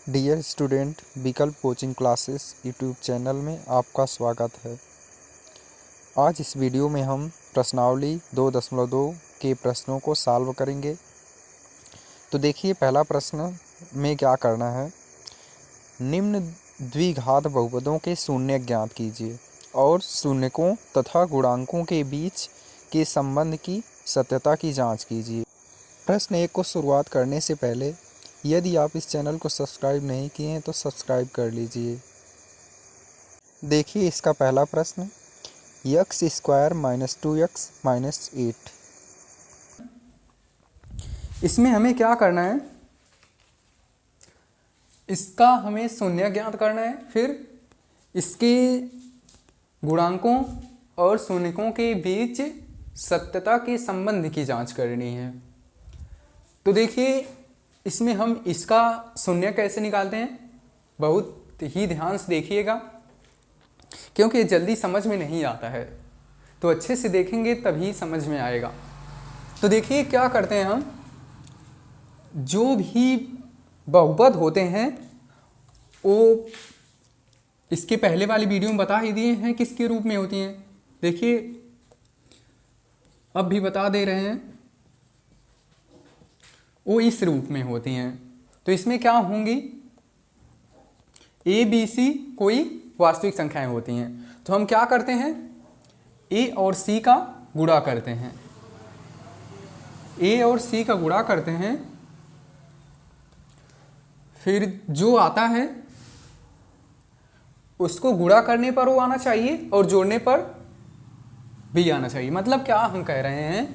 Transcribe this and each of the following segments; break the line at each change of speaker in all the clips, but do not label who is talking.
Dear student, विकल्प coaching classes YouTube channel में आपका स्वागत है। आज इस वीडियो में हम प्रश्नावली 2.2 के प्रश्नों को सॉल्व करेंगे। तो देखिए, पहला प्रश्न में क्या करना है। निम्न द्विघात बहुपदों के शून्य ज्ञात कीजिए और शून्यकों तथा गुणांकों के बीच के संबंध की सत्यता की जांच कीजिए। प्रश्न 1 को शुरुआत करने से पहले यदि आप इस चैनल को सब्सक्राइब नहीं किए हैं तो सब्सक्राइब कर लीजिए। देखिए, इसका पहला प्रश्न, x² - 2x - 8।
इसमें हमें क्या करना है, इसका हमें शून्य ज्ञात करना है, फिर इसके गुणांकों और शून्यकों के बीच सत्यता के संबंध की जांच करनी है। तो देखिए, इसमें हम इसका शून्य कैसे निकालते हैं, बहुत ही ध्यान से देखिएगा क्योंकि ये जल्दी समझ में नहीं आता है, तो अच्छे से देखेंगे तभी समझ में आएगा। तो देखिए क्या करते हैं हम, जो भी बहुपद होते हैं वो इसके पहले वाली वीडियो में बता ही दिए हैं किसके रूप में होती हैं। देखिए अब भी बता दे रहे हैं, वो इस रूप में होती हैं। तो इसमें क्या होंगी, ए बी सी कोई वास्तविक संख्याएं होती हैं। तो हम क्या करते हैं, ए और सी का गुणा करते हैं, ए और सी का गुणा करते हैं, फिर जो आता है उसको गुणा करने पर वो आना चाहिए और जोड़ने पर भी आना चाहिए। मतलब क्या हम कह रहे हैं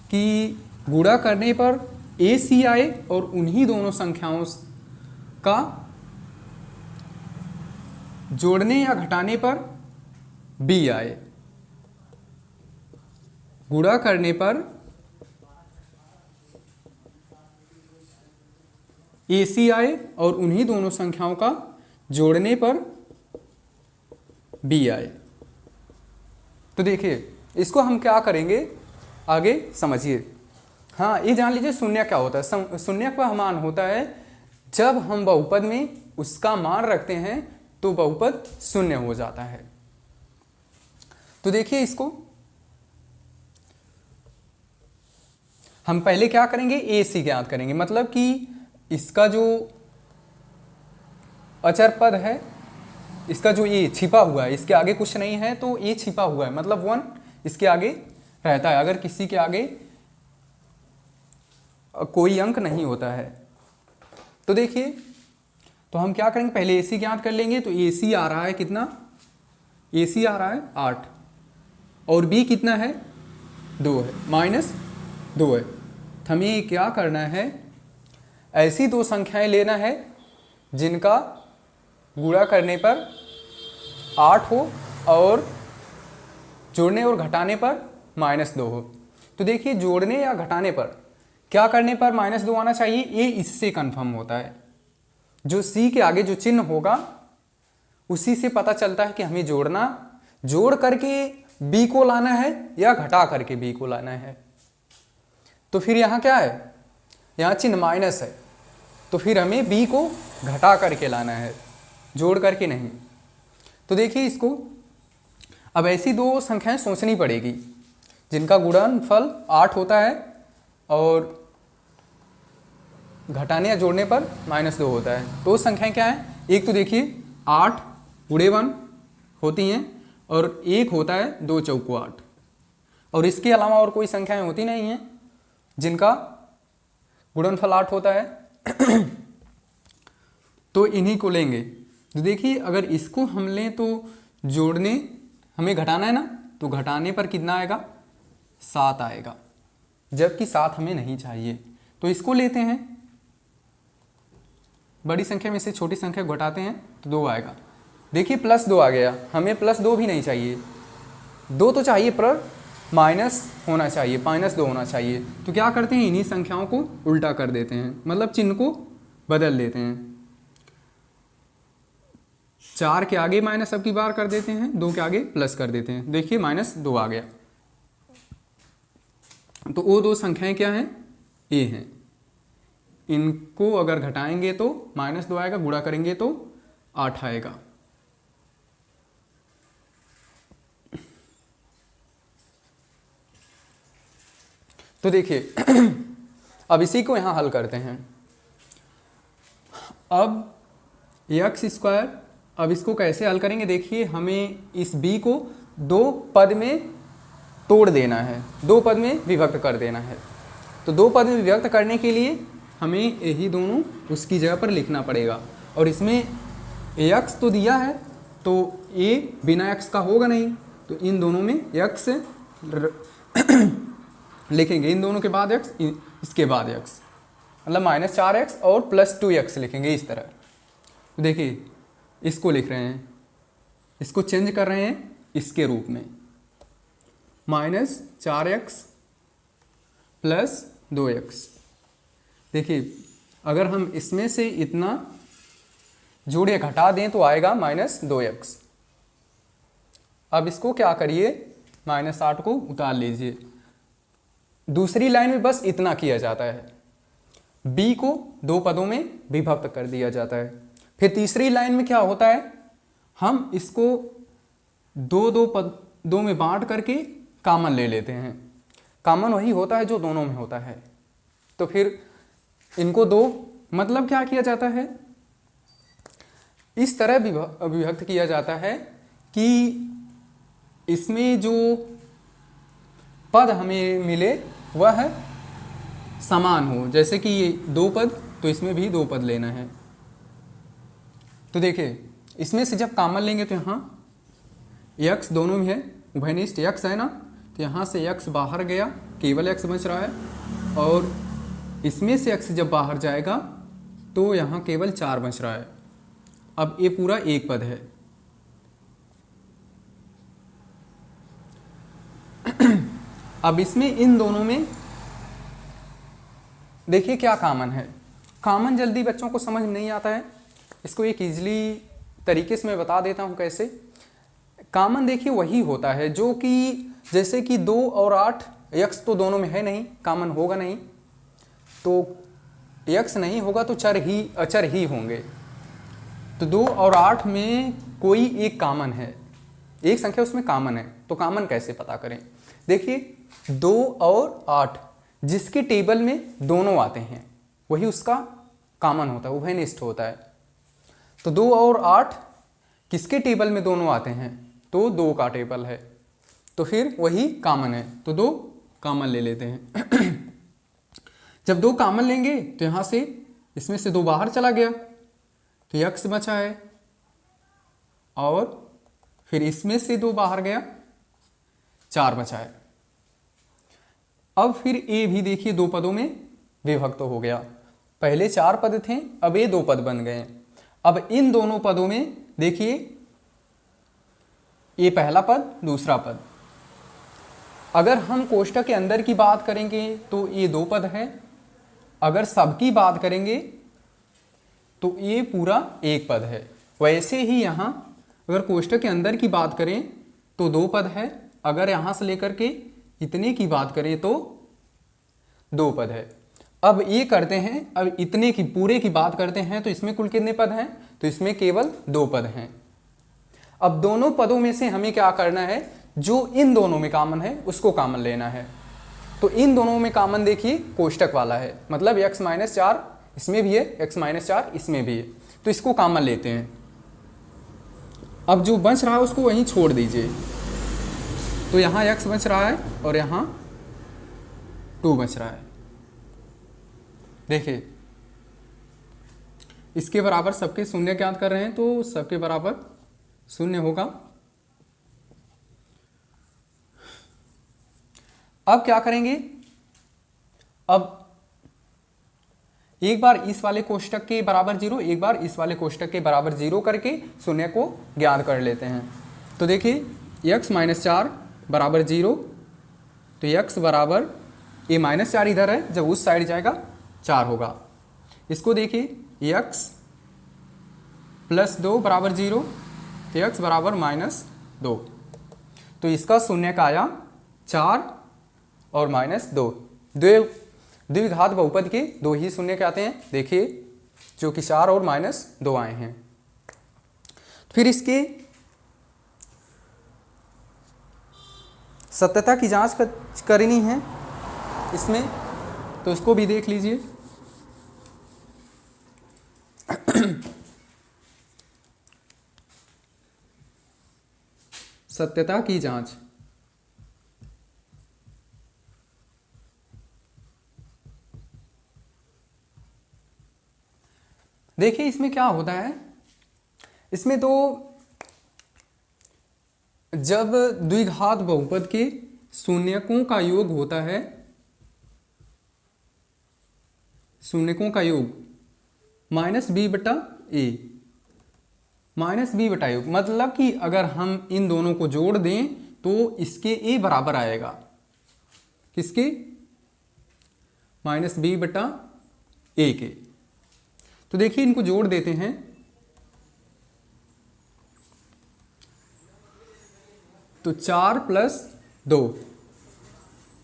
कि गुणा करने पर ए सी आए और उन्हीं दोनों संख्याओं का जोड़ने या घटाने पर बी आए। गुणा करने पर ए सी आए और उन्हीं दोनों संख्याओं का जोड़ने पर बी आए। तो देखिए इसको हम क्या करेंगे, आगे समझिए। हाँ, ये जान लीजिए शून्य क्या होता है। शून्य का मान होता है जब हम बहुपद में उसका मान रखते हैं तो बहुपद शून्य हो जाता है। तो देखिए इसको हम पहले क्या करेंगे, ए सी ज्ञात करेंगे। मतलब कि इसका जो अचर पद है, इसका जो ये छिपा हुआ है, इसके आगे कुछ नहीं है तो ये छिपा हुआ है, मतलब 1 इसके आगे रहता है अगर किसी के आगे कोई अंक नहीं होता है। तो देखिए, तो हम क्या करेंगे, पहले AC ज्ञात कर लेंगे। तो AC आ रहा है कितना, AC आ रहा है 8 और B कितना है 2 है, -2 है। तो हमें क्या करना है, ऐसी दो संख्याएं लेना है जिनका गुणा करने पर 8 हो और जोड़ने और घटाने पर -2 हो। तो देखिए, जोड़ने या घटाने पर क्या करने पर -2 आना चाहिए, ये इससे कंफर्म होता है। जो सी के आगे जो चिन्ह होगा उसी से पता चलता है कि हमें जोड़ करके बी को लाना है या घटा करके बी को लाना है। तो फिर यहाँ क्या है, यहाँ चिन्ह माइनस है, तो फिर हमें बी को घटा करके लाना है, जोड़ करके नहीं। तो देखिए इसको अब ऐसी दो संख्याएं सोचनी पड़ेगी जिनका गुणनफल 8 होता है और घटाने या जोड़ने पर -2 होता है। तो संख्याएं क्या है, एक तो देखिए 8 × 1 होती हैं और एक होता है 2 × 8, और इसके अलावा और कोई संख्याएं होती नहीं हैं जिनका गुणनफल 8 होता है। तो इन्हीं को लेंगे। तो देखिए, अगर इसको हम लें तो जोड़ने हमें घटाना है ना, तो घटाने पर कितना आएगा, 7 आएगा, जबकि 7 हमें नहीं चाहिए। तो इसको लेते हैं, बड़ी संख्या में से छोटी संख्या घटाते हैं तो 2 आएगा। देखिए +2 आ गया, हमें +2 भी नहीं चाहिए, 2 तो चाहिए पर माइनस होना चाहिए, -2 होना चाहिए। तो क्या करते हैं, इन्हीं संख्याओं को उल्टा कर देते हैं, मतलब चिन्ह को बदल देते हैं। 4 के आगे माइनस अब की बार कर देते हैं, 2 के आगे प्लस कर देते हैं। देखिए -2 आ गया। तो वो दो संख्याएं क्या हैं, ए हैं। इनको अगर घटाएंगे तो -2 आएगा, गुणा करेंगे तो 8 आएगा। तो देखिए अब इसी को यहां हल करते हैं। अब x², अब इसको कैसे हल करेंगे, देखिए हमें इस b को दो पद में तोड़ देना है, दो पद में विभक्त कर देना है। तो दो पद में विभक्त करने के लिए हमें यही दोनों उसकी जगह पर लिखना पड़ेगा। और इसमें x तो दिया है, तो a बिना x का होगा नहीं, तो इन दोनों में x लिखेंगे, इन दोनों के बाद x, इसके बाद x, मतलब -4x और +2x लिखेंगे इस तरह। तो देखिए इसको लिख रहे हैं, इसको चेंज कर रहे हैं इसके रूप में, -4x + 2x। देखिए अगर हम इसमें से इतना जोड़ या घटा दें तो आएगा -2x। अब इसको क्या करिए, -8 को उतार लीजिए। दूसरी लाइन में बस इतना किया जाता है, b को दो पदों में विभक्त कर दिया जाता है। फिर तीसरी लाइन में क्या होता है, हम इसको दो में बांट करके कॉमन ले लेते हैं। कॉमन वही होता है जो दोनों में होता है। तो फिर इनको दो, मतलब क्या किया जाता है, इस तरह विभक्त किया जाता है कि इसमें जो पद हमें मिले वह समान हो। जैसे कि ये दो पद, तो इसमें भी दो पद लेना है। तो देखिए इसमें से जब कॉमन लेंगे तो यहाँ x दोनों में है, उभयनिष्ठ x है ना, तो यहाँ से x बाहर गया, केवल x बच रहा है। और इसमें से x जब बाहर जाएगा तो यहाँ केवल 4 बच रहा है। अब ये पूरा एक पद है। अब इसमें इन दोनों में देखिए क्या कॉमन है। कॉमन जल्दी बच्चों को समझ नहीं आता है, इसको एक ईजिली तरीके से मैं बता देता हूँ कैसे। कॉमन देखिए वही होता है जो कि जैसे कि 2 और 8, x तो दोनों में है नहीं, कॉमन होगा नहीं, तो x नहीं होगा तो अचर ही होंगे। तो 2 और 8 में कोई एक कॉमन है, एक संख्या उसमें कॉमन है। तो कॉमन कैसे पता करें, देखिए 2 और 8 जिसके टेबल में दोनों आते हैं वही उसका कॉमन होता है, उभयनिष्ठ होता है। तो 2 और 8 किसके टेबल में दोनों आते हैं, तो 2 का टेबल है, तो फिर वही कॉमन है। तो 2 कॉमन ले लेते हैं। जब 2 कॉमन लेंगे तो यहाँ से इसमें से 2 बाहर चला गया तो x बचा है, और फिर इसमें से 2 बाहर गया, 4 बचा है। अब फिर a भी देखिए 2 पदों में विभक्त हो गया। पहले 4 पद थे, अब ये 2 पद बन गए। अब इन दोनों पदों में देखिए ये पहला पद, दूसरा पद। अगर हम कोष्ठक के अंदर की बात करेंगे तो ये 2 पद है, अगर सबकी बात करेंगे तो ये पूरा एक पद है। वैसे ही यहाँ अगर कोष्ठक के अंदर की बात करें तो 2 पद है, अगर यहाँ से लेकर के इतने की बात करें तो 2 पद है। अब ये करते हैं, अब इतने की पूरे की बात करते हैं तो इसमें कुल कितने पद हैं, तो इसमें केवल 2 पद हैं। अब दोनों पदों में से हमें क्या करना है, जो इन दोनों में कॉमन है उसको कॉमन लेना है। तो इन दोनों में कॉमन देखिए कोष्ठक वाला है, मतलब x-4 इसमें भी है, x-4 इसमें भी है, तो इसको कॉमन लेते हैं। अब जो बच रहा है उसको वहीं छोड़ दीजिए, तो यहाँ x बच रहा है और यहाँ 2 बच रहा है। देखिए इसके बराबर सबके शून्य ज्ञात कर रहे हैं, तो सबके बराबर शून्य होगा। अब क्या करेंगे, अब एक बार इस वाले कोष्ठक के बराबर 0, एक बार इस वाले कोष्ठक के बराबर 0 करके शून्य को ज्ञात कर लेते हैं। तो देखिए x-4 बराबर 0, तो x बराबर ये -4 इधर है, जब उस साइड जाएगा 4 होगा। इसको देखिए x + 2 बराबर 0, तो x बराबर -2, तो इसका शून्य का आया 4 और -2। द्विघात बहुपद के 2 ही शून्य क्या आते हैं, देखिए, जो कि 4 और -2 आए हैं। फिर इसके सत्यता की जांच करनी है इसमें, तो इसको भी देख लीजिए। सत्यता की जांच, देखिए इसमें क्या होता है, इसमें तो जब द्विघात बहुपद के शून्यकों का योग होता है, शून्यकों का योग -b/a, -b/a, मतलब कि अगर हम इन दोनों को जोड़ दें तो इसके a बराबर आएगा, किसके, -b/a के। तो देखिए इनको जोड़ देते हैं, तो 4 + 2,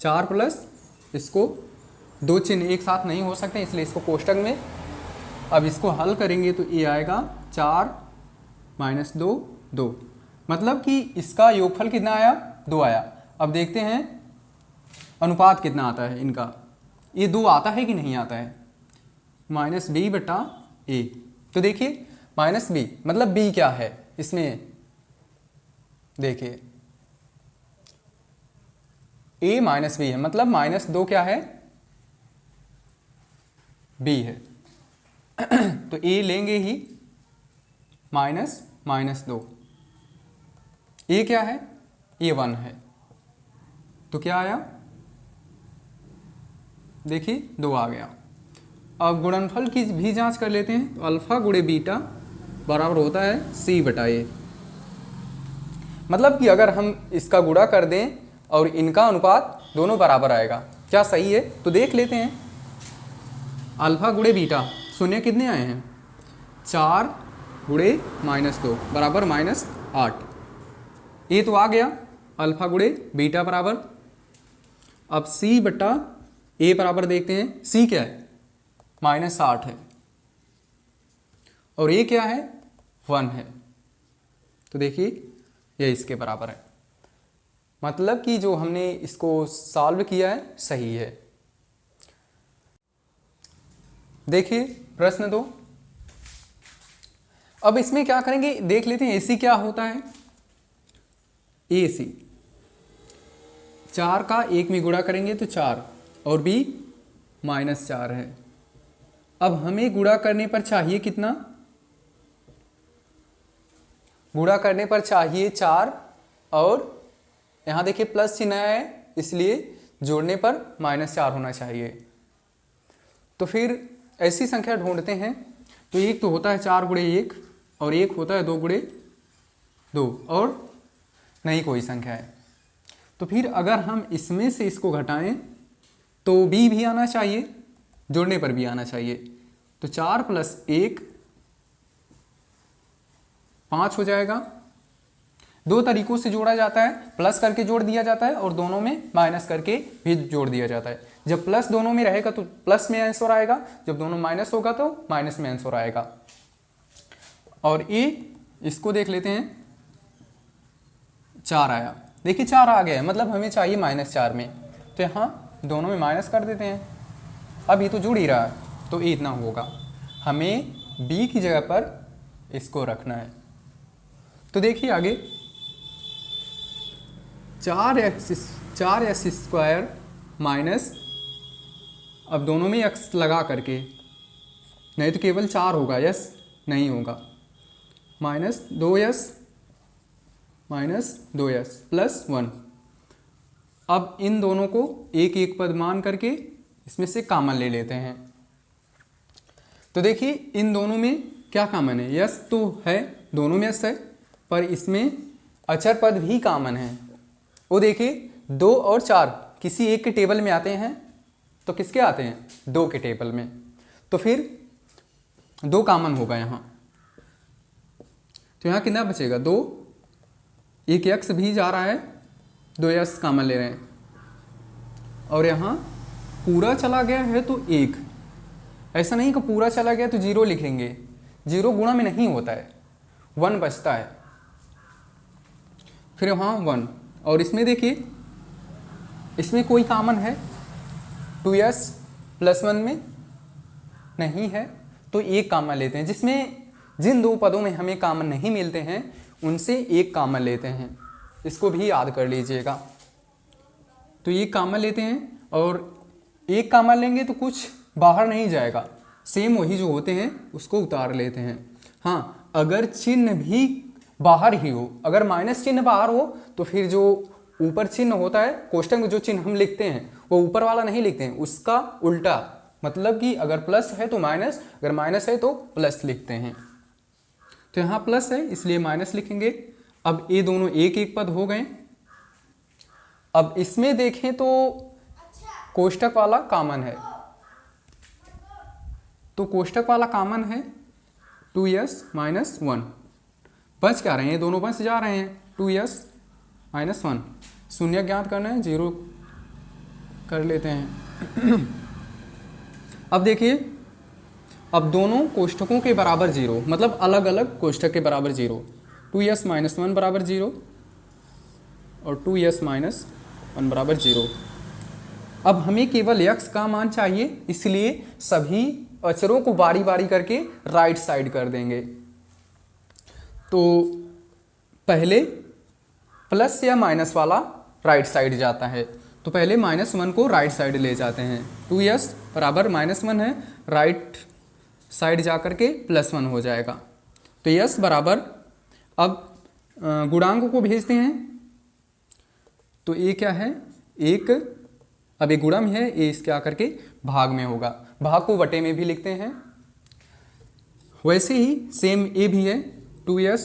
4 प्लस इसको, 2 चिन्ह एक साथ नहीं हो सकते इसलिए इसको कोष्टक में, अब इसको हल करेंगे तो ये आएगा 4 - 2 2, मतलब कि इसका योगफल कितना आया, 2 आया। अब देखते हैं अनुपात कितना आता है इनका, ये 2 आता है कि नहीं आता है, -b/a। तो देखिए -b मतलब b क्या है इसमें, देखिए a -b है, मतलब -2 क्या है, b है। तो a लेंगे ही, -2, a क्या है, a 1 है, तो क्या आया, देखिए 2 आ गया। अब गुणनफल की भी जांच कर लेते हैं, तो अल्फा गुणे बीटा बराबर होता है c/a, मतलब कि अगर हम इसका गुणा कर दें और इनका अनुपात दोनों बराबर आएगा, क्या सही है, तो देख लेते हैं। अल्फा गुणे बीटा शून्य कितने आए हैं, 4 गुणे -2 बराबर -8, ये तो आ गया अल्फा गुणे बीटा बराबर। अब c/a बराबर देखते हैं, c क्या है, -8 है और ये क्या है, 1 है, तो देखिए ये इसके बराबर है, मतलब कि जो हमने इसको सॉल्व किया है सही है। देखिए प्रश्न 2, अब इसमें क्या करेंगे देख लेते हैं, AC क्या होता है, AC 4 का 1 में गुणा करेंगे तो 4 और B -4 है। अब हमें गुणा करने पर चाहिए कितना, गुणा करने पर चाहिए 4 और यहाँ देखिए प्लस चिन्ह है इसलिए जोड़ने पर -4 होना चाहिए। तो फिर ऐसी संख्या ढूंढते हैं, तो एक तो होता है 4 गुणे 1 और एक होता है 2 गुणे 2 और नहीं कोई संख्या है। तो फिर अगर हम इसमें से इसको घटाएं तो b भी आना चाहिए, जोड़ने पर भी आना चाहिए, तो 4 + 1 5 हो जाएगा। 2 तरीकों से जोड़ा जाता है, प्लस करके जोड़ दिया जाता है और दोनों में माइनस करके भी जोड़ दिया जाता है। जब प्लस दोनों में रहेगा तो प्लस में आंसर आएगा, जब दोनों माइनस होगा तो माइनस में आंसर आएगा। और ये इसको देख लेते हैं, 4 आया, देखिए 4 आ गया है, मतलब हमें चाहिए -4 में, तो यहाँ दोनों में माइनस कर देते हैं। अब ये तो जुड़ ही रहा है तो ये इतना होगा, हमें b की जगह पर इसको रखना है। तो देखिए आगे 4x² माइनस, अब दोनों में x लगा करके, नहीं तो केवल 4 होगा, यस नहीं होगा, -2s +1। अब इन दोनों को एक एक पद मान करके इसमें से कॉमन ले लेते हैं। तो देखिए इन दोनों में क्या कॉमन है, यस तो है, दोनों में यस है, पर इसमें अचर पद भी कॉमन है। वो देखिए 2 और 4 किसी एक के टेबल में आते हैं, तो किसके आते हैं, 2 के टेबल में, तो फिर 2 कॉमन होगा यहाँ, तो यहाँ कितना बचेगा, 2, एक x भी जा रहा है, 2s कॉमन ले रहे हैं, और यहाँ पूरा चला गया है तो 1, ऐसा नहीं कि पूरा चला गया तो 0 लिखेंगे, 0 गुणा में नहीं होता है, 1 बचता है, फिर वहाँ 1। और इसमें देखिए, इसमें कोई कॉमन है 2s + 1 में नहीं है, तो एक कॉमन लेते हैं, जिन दो पदों में हमें कॉमन नहीं मिलते हैं उनसे एक कॉमन लेते हैं, इसको भी याद कर लीजिएगा। तो एक कॉमन लेते हैं, और एक कॉमन लेंगे तो कुछ बाहर नहीं जाएगा, सेम वही जो होते हैं उसको उतार लेते हैं। हाँ, अगर चिन्ह भी बाहर ही हो, अगर माइनस चिन्ह बाहर हो तो फिर जो ऊपर चिन्ह होता है, कोष्ठक में जो चिन्ह हम लिखते हैं वो ऊपर वाला नहीं लिखते हैं, उसका उल्टा, मतलब कि अगर प्लस है तो माइनस, अगर माइनस है तो प्लस लिखते हैं। तो यहाँ प्लस है इसलिए माइनस लिखेंगे। अब ये दोनों एक एक पद हो गए। अब इसमें देखें तो कोष्ठक वाला कॉमन है, तो कोष्ठक वाला कॉमन है 2s - 1, बच क्या रहे हैं, ये दोनों बच जा रहे हैं, 2s - 1। शून्य ज्ञात करना है, 0 कर लेते हैं। अब देखिए, अब दोनों कोष्ठकों के बराबर 0, मतलब अलग अलग कोष्ठक के बराबर 0, 2s - 1 बराबर 0 और 2s - 1 बराबर 0। अब हमें केवल x का मान चाहिए, इसलिए सभी अचरों को बारी बारी करके राइट साइड कर देंगे। तो पहले प्लस या माइनस वाला राइट साइड जाता है, तो पहले -1 को राइट साइड ले जाते हैं। 2s बराबर -1 है, राइट साइड जा कर के +1 हो जाएगा। तो s बराबर, अब गुणांक को भेजते हैं, तो ये क्या है, 1, अब ये गुणा में है, ये इसके आकर के भाग में होगा, भाग को बटे में भी लिखते हैं। वैसे ही सेम ए भी है, 2s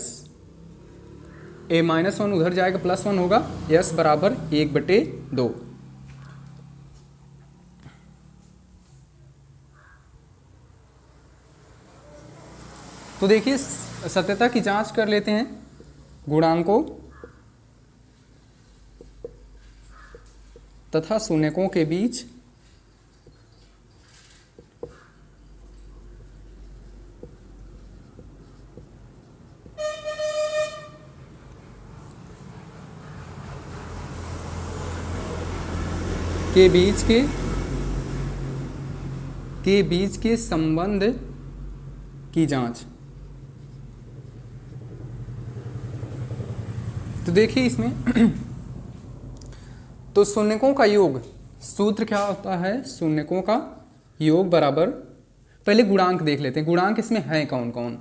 a - 1 उधर जाएगा, +1 होगा, s बराबर 1/2। तो देखिए, सत्यता की जांच कर लेते हैं गुणांकों तथा शून्यकों के बीच के बीच के संबंध की जांच। तो देखिए इसमें तो शून्यकों का योग, सूत्र क्या होता है, शून्यकों का योग बराबर, पहले गुणांक देख लेते हैं, गुणांक इसमें है कौन कौन।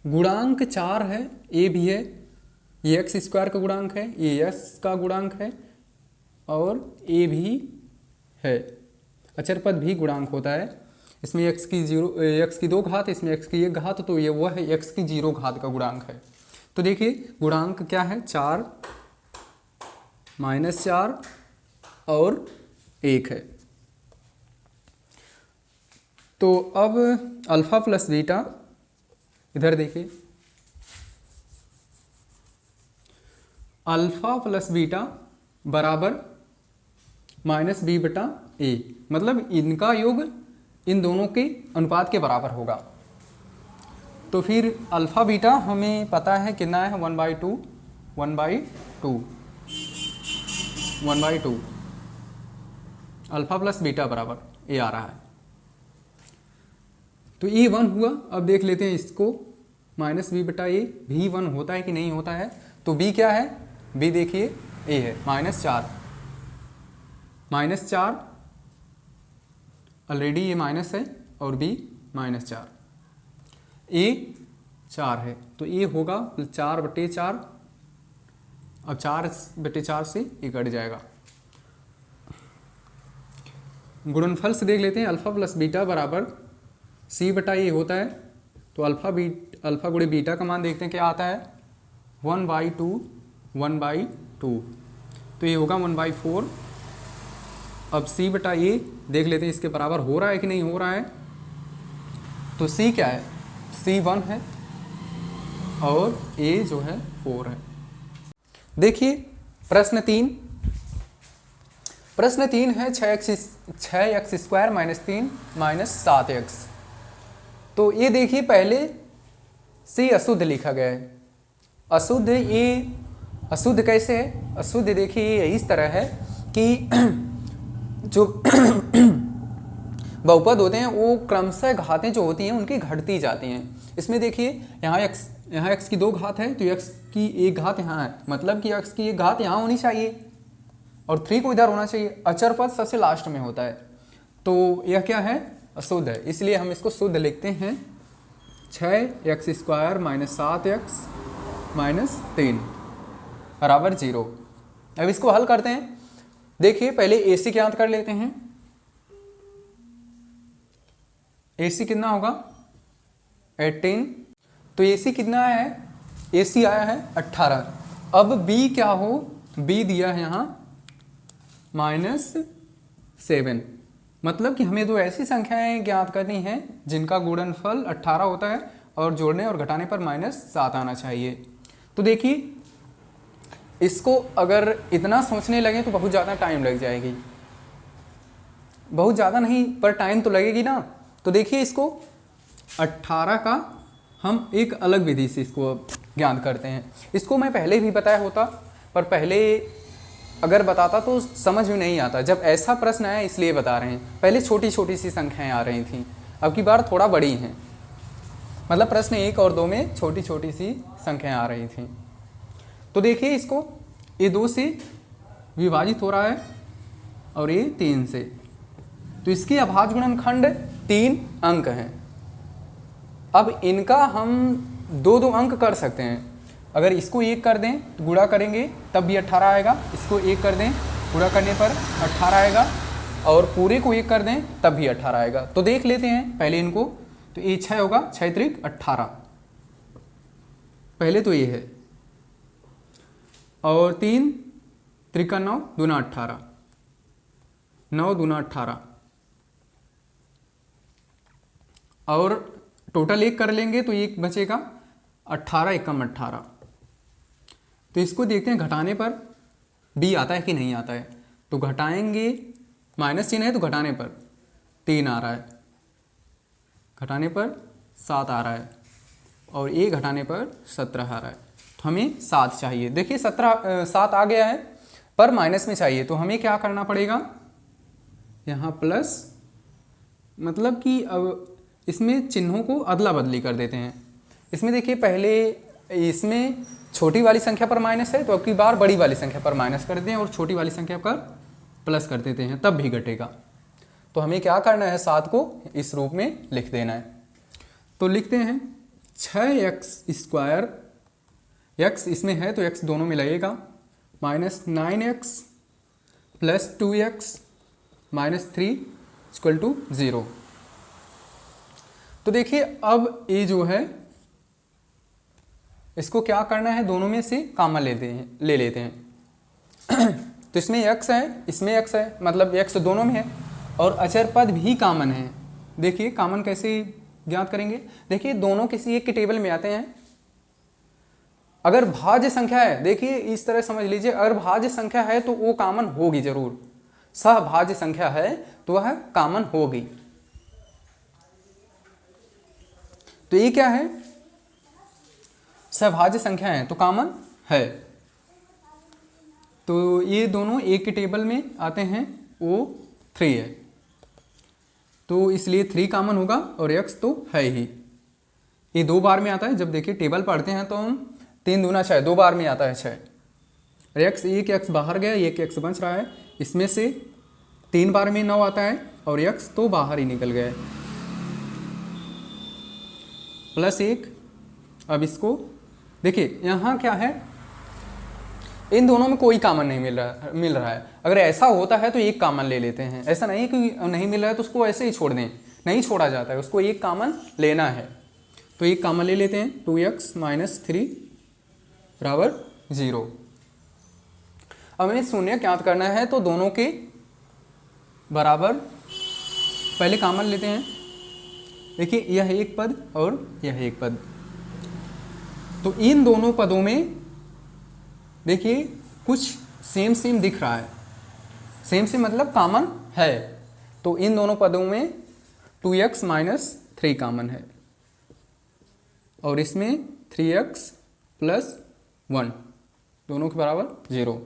गुणांक 4 है, ए भी है, ये x² का गुणांक है, ये s का गुणांक है, और ए भी है। अचर पद भी गुणांक होता है, इसमें x की 2 घात, इसमें x की 1 घात, तो ये वह है x की 0 घात का गुणांक है। तो देखिए गुणांक क्या है, 4 -4 और 1 है। तो अब अल्फा प्लस बीटा, इधर देखिए, अल्फा प्लस बीटा बराबर -b/a, मतलब इनका योग इन दोनों के अनुपात के बराबर होगा। तो फिर अल्फा बीटा हमें पता है कितना है, 1/2 अल्फा प्लस बीटा बराबर ए आ रहा है। तो ये 1 हुआ। अब देख लेते हैं इसको, -b/a भी 1 होता है कि नहीं होता है। तो b क्या है, b देखिए a है, -4 ऑलरेडी ये माइनस है, और b -4, a 4 है, तो ये होगा 4/4। अब 4/4 से ये कट जाएगा। गुणनफल से देख लेते हैं, अल्फा प्लस बीटा बराबर c/a होता है। तो अल्फा गुणे बीटा का मान देखते हैं क्या आता है, 1/2। तो ये होगा 1/4। अब c/a देख लेते हैं इसके बराबर हो रहा है कि नहीं हो रहा है। तो c क्या है, c 1 है और a जो है 4 है। देखिए प्रश्न 3 है 6x square minus 3 minus 7x। तो ये देखिए पहले से अशुद्ध लिखा गया है। अशुद्ध, ये अशुद्ध कैसे है? अशुद्ध देखिए ये इस तरह है कि जो बहुपद होते हैं वो क्रमशः घातें जो होती हैं उनकी घटती जाती हैं। इसमें देखिए यहाँ x की 2 घात है तो x की 1 घात यहाँ है, मतलब कि x की 1 घात यहाँ होनी चाहिए और 3 को इधर होना चाहिए। अचर पद सबसे लास्ट में होता है, तो यह क्या है? अशुद्ध है, इसलिए हम इसको शुद्ध लिखते हैं 6x square minus 7x minus 3 बराबर 0। अब इसको हल करते हैं। देखिए पहले AC ज्ञात कर लेते हैं। AC कितना होगा? 18। तो AC कितना है? AC आया है 18। अब B क्या हो? B दिया है यहाँ -7। मतलब कि हमें दो ऐसी संख्याएं ज्ञात करनी है जिनका गुणनफल 18 होता है और जोड़ने और घटाने पर -7 आना चाहिए। तो देखिए इसको अगर इतना सोचने लगे तो बहुत ज़्यादा टाइम लग जाएगी, बहुत ज़्यादा नहीं पर टाइम तो लगेगी ना। तो देखिए इसको 18 का हम एक अलग विधि से इसको ज्ञात करते हैं। इसको मैं पहले भी बताया होता, पर पहले अगर बताता तो समझ में नहीं आता। जब ऐसा प्रश्न आया इसलिए बता रहे हैं। पहले छोटी छोटी सी संख्याएं आ रही थी, अब की बार थोड़ा बड़ी हैं। मतलब प्रश्न 1 और 2 में छोटी छोटी सी संख्याएं आ रही थी। तो देखिए इसको ये 2 से विभाजित हो रहा है और ये 3 से, तो इसकी अभाज्य गुणनखंड 3 अंक हैं। अब इनका हम 2 अंक कर सकते हैं। अगर इसको 1 कर दें तो गुणा करेंगे तब भी 18 आएगा, इसको 1 कर दें गुणा करने पर 18 आएगा, और पूरे को 1 कर दें तब भी 18 आएगा। तो देख लेते हैं पहले इनको। तो ये 6 होगा, 6 त्रिक 18, पहले तो ये है, और 3 त्रिका 9 दूना 18, 9 दूना 18, और टोटल 1 कर लेंगे तो 1 बचेगा, 18 एकम 18। तो इसको देखते हैं घटाने पर b आता है कि नहीं आता है। तो घटाएंगे, माइनस चिन्ह है तो घटाने पर 3 आ रहा है, घटाने पर 7 आ रहा है, और a घटाने पर 17 आ रहा है। तो हमें 7 चाहिए। देखिए 7 आ गया है पर माइनस में चाहिए, तो हमें क्या करना पड़ेगा? यहाँ प्लस, मतलब कि अब इसमें चिन्हों को अदला बदली कर देते हैं। इसमें देखिए पहले इसमें छोटी वाली संख्या पर माइनस है तो अब की बार बड़ी वाली संख्या पर माइनस कर देते हैं और छोटी वाली संख्या पर प्लस कर देते हैं, तब भी घटेगा। तो हमें क्या करना है? 7 को इस रूप में लिख देना है। तो लिखते हैं 6x स्क्वायर, x इसमें है तो x दोनों में लगेगा, minus 9x plus 2x minus 3 equal to 0। तो देखिए अब ये जो है इसको क्या करना है? दोनों में से कॉमन ले लेते हैं। तो इसमें x है, इसमें x है, मतलब x दोनों में है, और अचर पद भी कॉमन है। देखिए कॉमन कैसे ज्ञात करेंगे? देखिए दोनों किसी एक के टेबल में आते हैं। अगर भाज्य संख्या है, देखिए इस तरह समझ लीजिए, अगर भाज्य संख्या है तो वो कॉमन होगी जरूर। सहभाज्य संख्या है तो वह कॉमन होगी। तो ये क्या है? सहभाज्य संख्या है तो कॉमन है। तो ये दोनों एक के टेबल में आते हैं, वो 3 है, तो इसलिए 3 कॉमन होगा, और x तो है ही। ये 2 बार में आता है। जब देखिए टेबल पढ़ते हैं तो हम 3 दूना 6, 2 बार में आता है 6। x, एक x बाहर गया, एक x बच रहा है, इसमें से 3 बार में 9 आता है, और x तो बाहर ही निकल गया है, प्लस 1। अब इसको देखिए यहाँ क्या है? इन दोनों में कोई कॉमन नहीं मिल रहा है। अगर ऐसा होता है तो एक कॉमन ले लेते हैं। ऐसा नहीं कि नहीं मिल रहा है तो उसको ऐसे ही छोड़ दें, नहीं छोड़ा जाता है, उसको एक कॉमन लेना है। तो एक कॉमन ले लेते हैं, 2x माइनस 3 बराबर 0। अब हमें शून्य ज्ञात करना है तो दोनों के बराबर पहले कॉमन लेते हैं। देखिए यह एक पद और यह एक पद, तो इन दोनों पदों में देखिए कुछ सेम सेम दिख रहा है, सेम सेम मतलब कॉमन है, तो इन दोनों पदों में 2x माइनस 3 कॉमन है और इसमें 3x प्लस 1 दोनों के बराबर 0।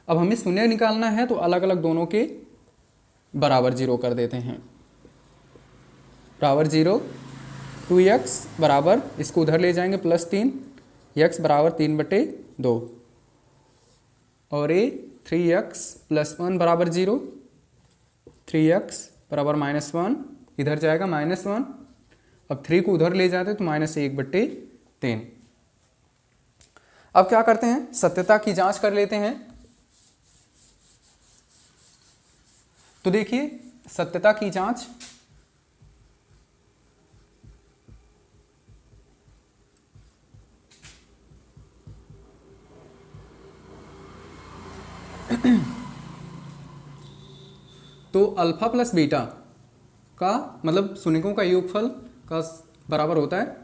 अब हमें शून्य निकालना है तो अलग अलग दोनों के बराबर 0 कर देते हैं। बराबर 0, 2x बराबर, इसको उधर ले जाएंगे +3, x बराबर 3/2 और ये 3x प्लस 1 बराबर 0, 3x बराबर -1, इधर जाएगा -1। अब 3 को उधर ले जाते तो -1/3। अब क्या करते हैं, सत्यता की जांच कर लेते हैं। तो देखिए सत्यता की जांच, तो अल्फा प्लस बीटा का मतलब शून्यकों का योगफल का बराबर होता है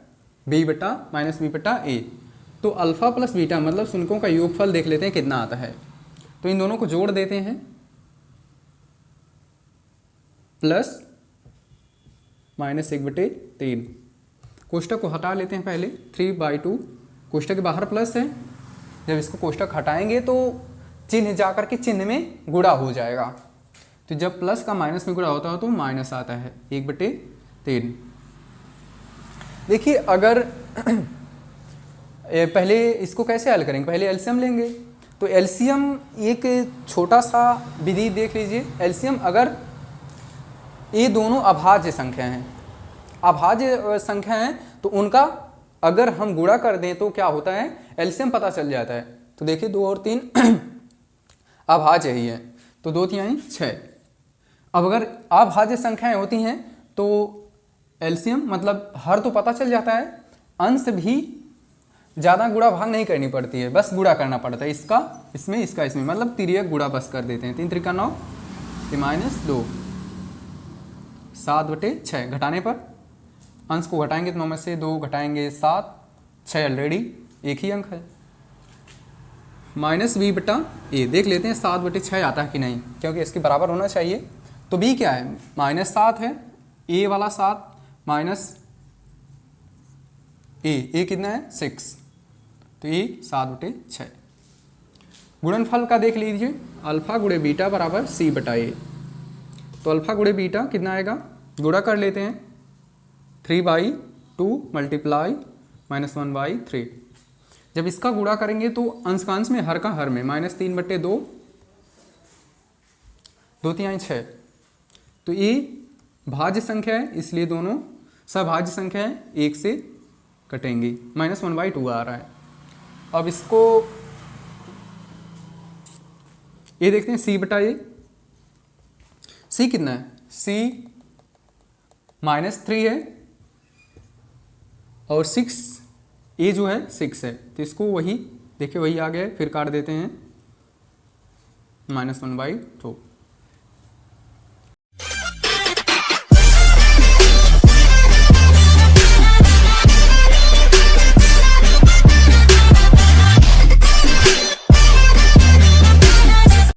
b/-b/a। तो अल्फा प्लस बीटा मतलब शून्यकों का योगफल देख लेते हैं कितना आता है। तो इन दोनों को जोड़ देते हैं, प्लस -1/3। कोष्टक को हटा लेते हैं पहले, 3/2 कोष्टक के बाहर प्लस है, जब इसको कोष्टक हटाएंगे तो चिन्ह जाकर के चिन्ह में गुणा हो जाएगा। तो जब प्लस का माइनस में गुणा होता है तो माइनस आता है 1/3। देखिए अगर पहले इसको कैसे हल करेंगे, पहले एलसीएम लेंगे। तो एलसीएम एक छोटा सा विधि देख लीजिए। एलसीएम अगर ये दोनों अभाज्य संख्या हैं, अभाज्य संख्या हैं, तो उनका अगर हम गुणा कर दें तो क्या होता है, एलसीएम पता चल जाता है। तो देखिए 2 और 3 अभाज्य ही है, तो 2 3 6। अब अगर अभाज्य संख्याएं होती हैं तो एलसीएम मतलब हर तो पता चल जाता है, अंश भी ज़्यादा गुणा भाग नहीं करनी पड़ती है, बस गुणा करना पड़ता है। इसका इसमें, इसका इसमें, मतलब तिर्यक गुणा बस कर देते हैं। 3 3 9 -2, 7/6। घटाने पर अंश को घटाएंगे तो 9 में से 2 घटाएंगे 7, 6 ऑलरेडी एक ही अंक है। -b/a देख लेते हैं 7/6 आता है कि नहीं, क्योंकि इसके बराबर होना चाहिए। तो b क्या है, -7 है, a वाला 7 माइनस a कितना है 6, तो ये 7/6। गुणनफल का देख लीजिए, अल्फा गुणे बीटा बराबर c/a। तो अल्फा गुणे बीटा कितना आएगा, गुणा कर लेते हैं, 3/2 मल्टीप्लाई -1/3। जब इसका गुणा करेंगे तो अंश का अंश में, हर का हर में, -3/2, 2 3 6। तो ये भाज्य संख्या है, इसलिए दोनों सभाज्य संख्या है, 1 से कटेंगी, -1/2 आ रहा है। अब इसको ये देखते हैं c/a। c कितना है, c -3 है और 6, a जो है 6 है, तो इसको वही देखिए वही आ गया है, फिर काट देते हैं, -1/2।